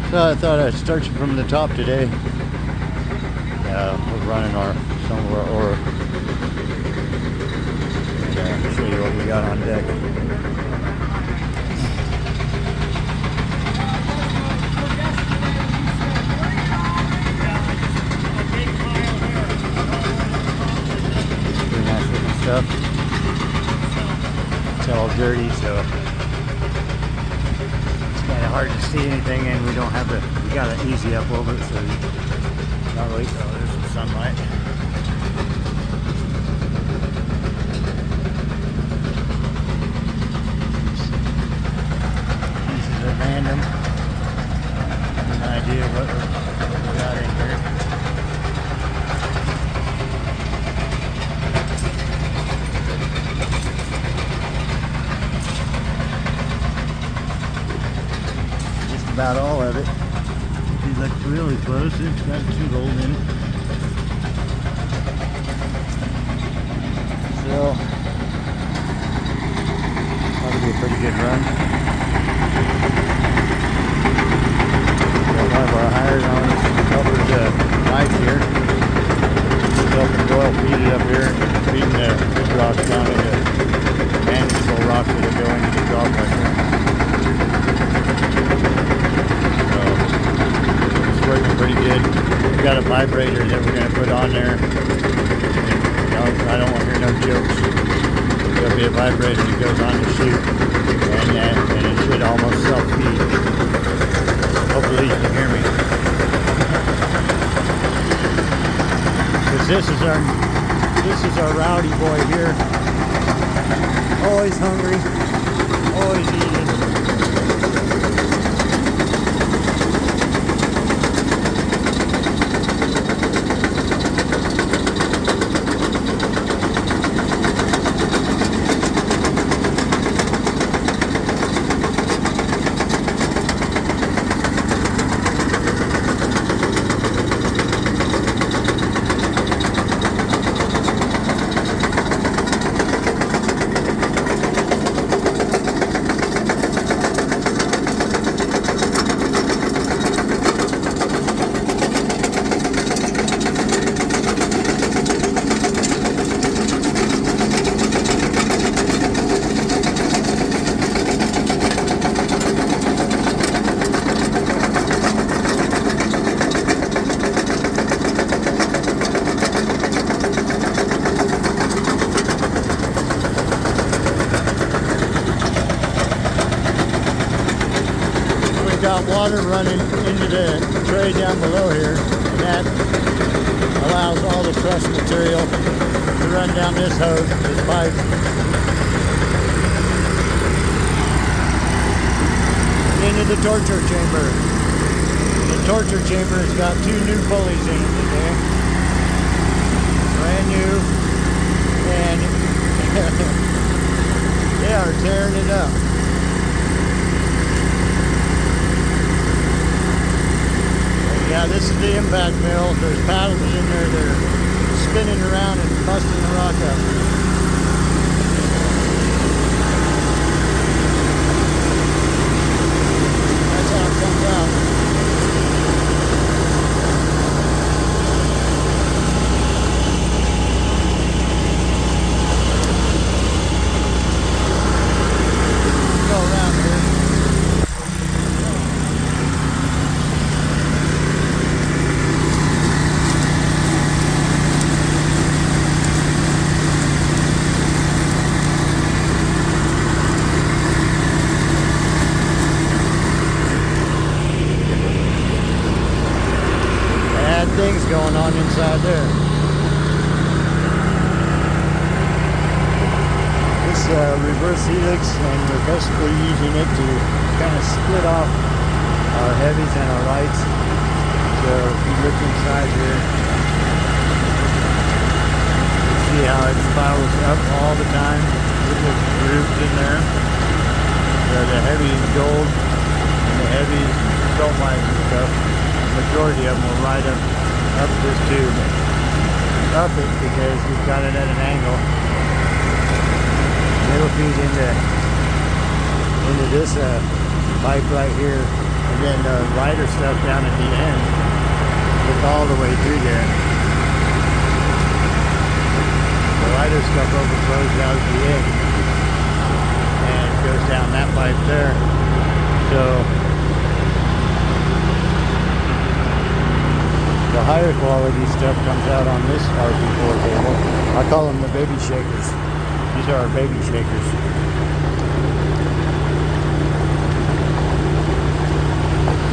So I thought I'd start you from the top today. We're running some of our ore. And show you what we got on deck. Pretty nice looking stuff. It's all dirty, so it's kind of hard to see anything, and we don't have we got to easy up over it, so not really. Oh, there's some sunlight. Pieces are random. An idea of what we got in here. About all of it. If you look really close, it's got 2 gold in it. So, that'll be a pretty good run. Got one of our hires on this covered knife here. It's helping Doyle feed it up here, feeding the big rocks down into manageable rocks that are going into the jaw pressure. Working pretty good. We've got a vibrator that we're going to put on there. I don't want to hear no jokes. There'll be a vibrator that goes on the chute, and it should almost self-feed. Hopefully you can hear me. Because this is our rowdy boy here. Always hungry, always eating. Got water running into the tray down below here, and that allows all the crushed material to run down this hose, this pipe. Into the torture chamber. The torture chamber has got 2 new pulleys in it today. Brand new, and they are tearing it up. Yeah, this is the impact mill. There's paddles in there that are spinning around and busting the rock up. That's how it comes out. Go around here. Things going on inside there. This reverse helix, and we're basically using it to kind of split off our heavies and our lights. So if you look inside here, you see how it spirals up all the time with the grooves in there. So the heavy is gold, and the heavy belt lines and stuff. The majority of them will ride up this tube, up it, because we've got it at an angle. It'll feed into this pipe right here, And then the lighter stuff down at the end, look all the way through there. The lighter stuff overflows out at the end and goes down that pipe there. So the higher quality stuff comes out on this RP4 table. I call them the baby shakers. These are our baby shakers.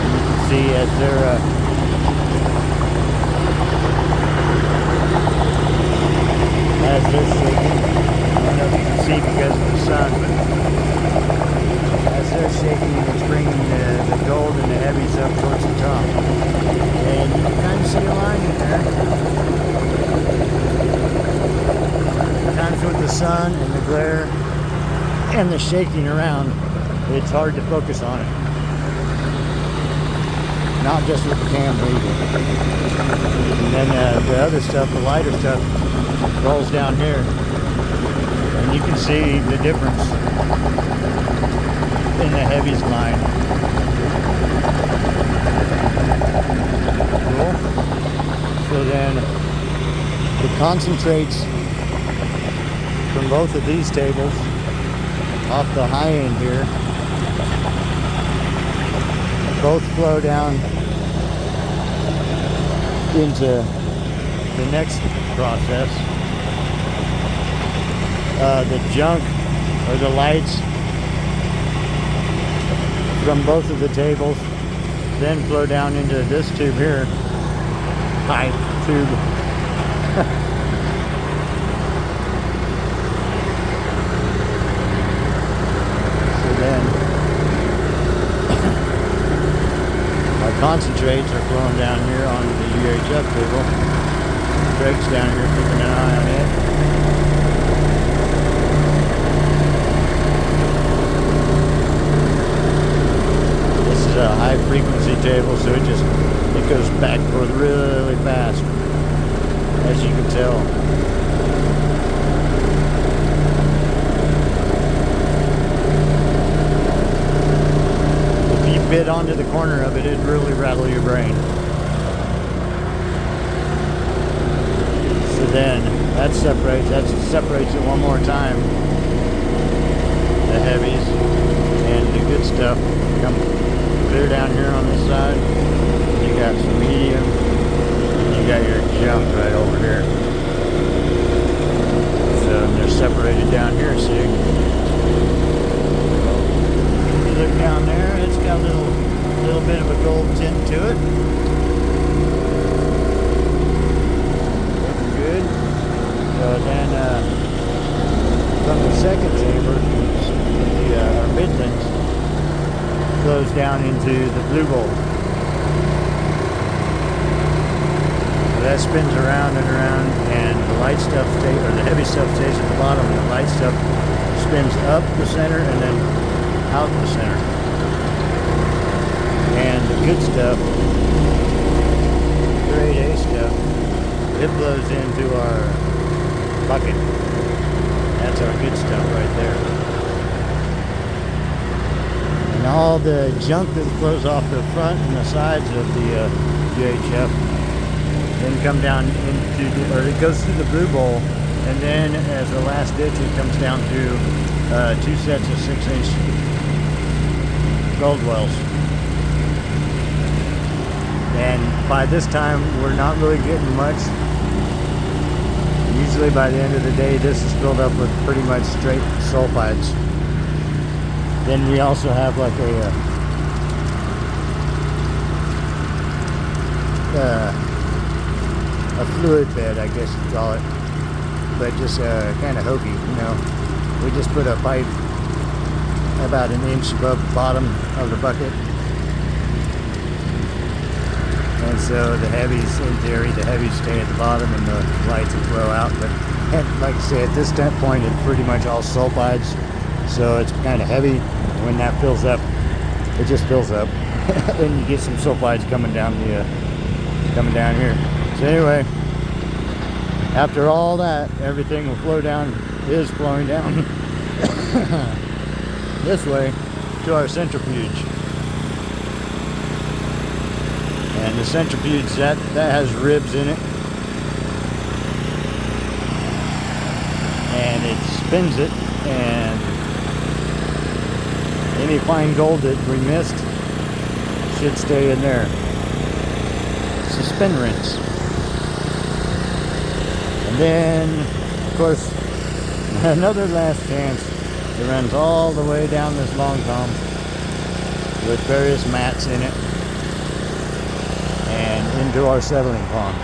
And you can see as they're shaking. I don't know if you can see because of the sun, but as they're shaking, it's bringing the gold and the heavies up towards the top. And you can kind of see a line in there. Sometimes with the sun and the glare and the shaking around, it's hard to focus on it. Not just with the camera either. And then the other stuff, the lighter stuff, rolls down here. And you can see the difference in the heavies line. Cool. So then the concentrates from both of these tables off the high end here both flow down into the next process. The junk or the lights from both of the tables then flow down into this tube here, pipe tube. So then our concentrates are flowing down here onto the UHF table. Greg's down here keeping an eye on it. A high frequency table, so it goes back and forth really fast, as you can tell. If you bit onto the corner of it, it'd really rattle your brain. So then that separates it one more time. The heavies and the good stuff come clear down here on this side. You got some medium, and you got your junk right over here. So they're separated down here, see? If you look down there, it's got a little bit of a gold tint to it. Looking good. So then from the second chamber, our Midlands, flows down into the blue gold. So that spins around and around, and the light stuff stays, or the heavy stuff stays at the bottom, and the light stuff spins up the center and then out the center. And the good stuff, grade A stuff, it flows into our bucket. That's our good stuff right there. And all the junk that flows off the front and the sides of the UHF then come down into or it goes through the blue bowl, and then as the last ditch it comes down through 2 sets of 6-inch gold wells. And by this time we're not really getting much. Usually by the end of the day this is filled up with pretty much straight sulfides. Then we also have like a fluid bed, I guess you'd call it, but just kind of hokey, you know. We just put a pipe about 1 inch above the bottom of the bucket, and so the heavies, in theory, the heavies stay at the bottom and the lights will flow out. But like I say, at this point it's pretty much all sulfides, so it's kind of heavy. When that fills up, it just fills up, and you get some sulfides coming down here. So anyway, after all that, everything will flow down, is flowing down this way to our centrifuge. And the centrifuge, that has ribs in it. And it spins it, and any fine gold that we missed should stay in there. It's a spin rinse. And then, of course, another last chance. It runs all the way down this long tom with various mats in it and into our settling pond.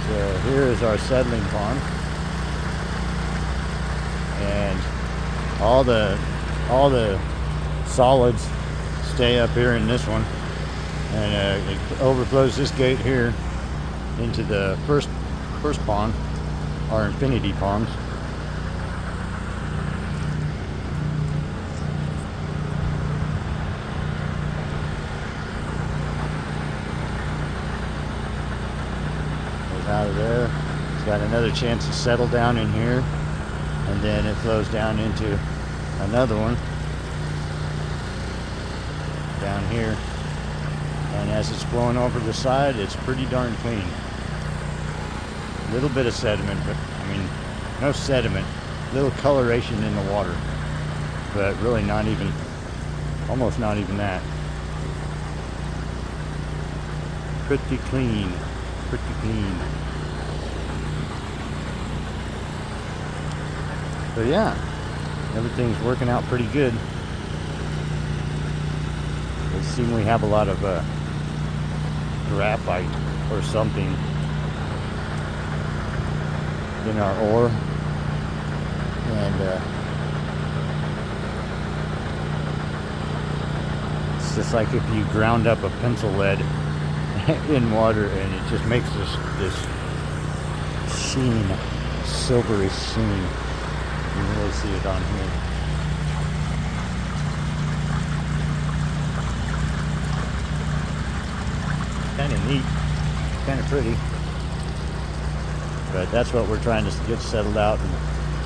So here is our settling pond, and all the solids stay up here in this one, and it overflows this gate here into the first pond, our infinity ponds. Goes out of there. It's got another chance to settle down in here, and then it flows down into another one down here, and as it's flowing over the side, it's pretty darn clean. A little bit of sediment, but I mean, no sediment, little coloration in the water, but really not even, almost not even that. Pretty clean, pretty clean. So yeah, everything's working out pretty good. It seems we have a lot of graphite or something in our ore, and it's just like if you ground up a pencil lead in water, and it just makes this sheen, silvery sheen. You can really see it on here. Kind of neat, kind of pretty, but that's what we're trying to get settled out, and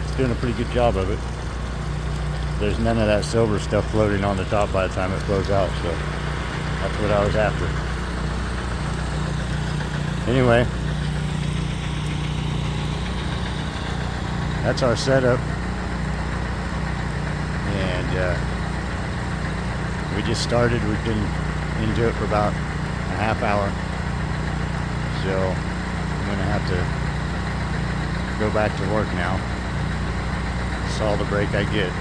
it's doing a pretty good job of it. There's none of that silver stuff floating on the top by the time it flows out, so that's what I was after. Anyway, that's our setup, and we just started. We've been into it for about a half hour, so I'm gonna have to go back to work now. That's all the break I get.